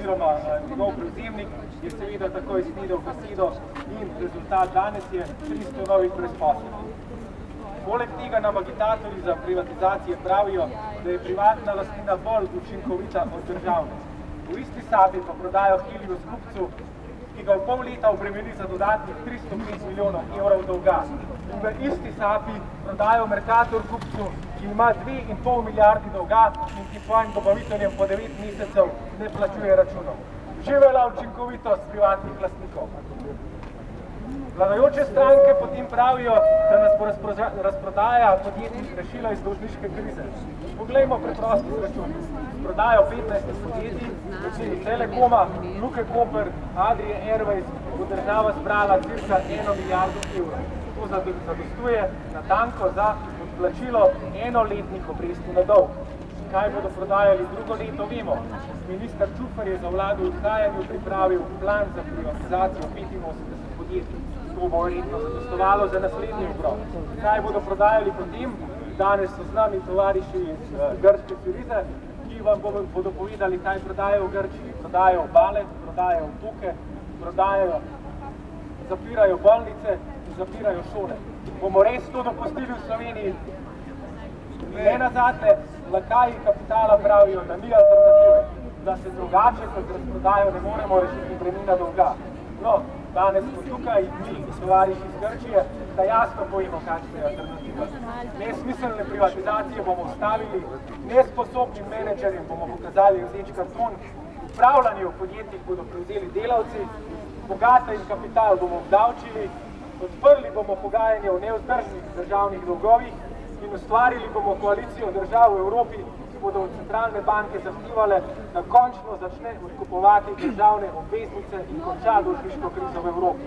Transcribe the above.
oziroma njegov prevzemnik je seveda takoj snedel besedo in rezultat danes je 300 novih brezposelnih. Poleg tega nam agitatorji za privatizacije pravijo, da je privatna lastnina bolj učinkovita od državne. V isti sapi pa prodajo Helios kupcu, ki ga v pol leta obremeni za dodatnih 305 milijonov evrov dolga. In v isti sapi prodajo Mercator kupcu, ki ima 2,5 milijardi dolga in ki svojim dobaviteljem po 9 mesecev ne plačuje računov. Živela učinkovitost privatnih lastnikov. Vladajoče stranke potem pravijo, da nas bo razprodaja podjetij rešila iz dolžniške krize. Poglejmo preprost izračun. Prodajo 15 podjetij, recimo Telekoma, Luke Koper, Adrie Airways, bo država zbrala cirka 1 milijardo evrov. To zadostuje natanko za odplačilo enoletnih obresti na dolg. Kaj bodo prodajali drugo leto, vemo. Minister Čufar je za vlado v odhajanju pripravil plan za privatizacijo 85 podjetij. To bo verjetno zadostovalo za naslednji obrok. Kaj bodo prodajali potem? Danes so z nami tovariši iz grške Syrize, ki vam bodo povedali, kaj prodajajo v Grčiji. Prodajajo obale, prodajajo otoke, prodajajo, zapirajo bolnice in zapirajo šole. Bomo res to dopustili v Sloveniji? Ne nazadnje, lakaji kapitala pravijo, da ni alternative, da se drugače kot razprodajo ne moremo rešiti bremena dolga. No, danes smo tukaj, mi, tovariši iz Grčije, da jasno povemo, kakšna je alternativa. Nesmiselne privatizacije bomo ustavili, nesposobnim menedžerjem bomo pokazali rdeč karton, upravljanje v podjetjih bodo prevzeli delavci, bogate in kapital bomo obdavčili, odprli bomo pogajanje o nevzdržnih državnih dolgovih in ustvarili bomo koalicijo držav v Evropi, ki bodo od centralne banke zahtevale, da končno začne odkupovati državne obveznice in konča dolžniško krizo v Evropi.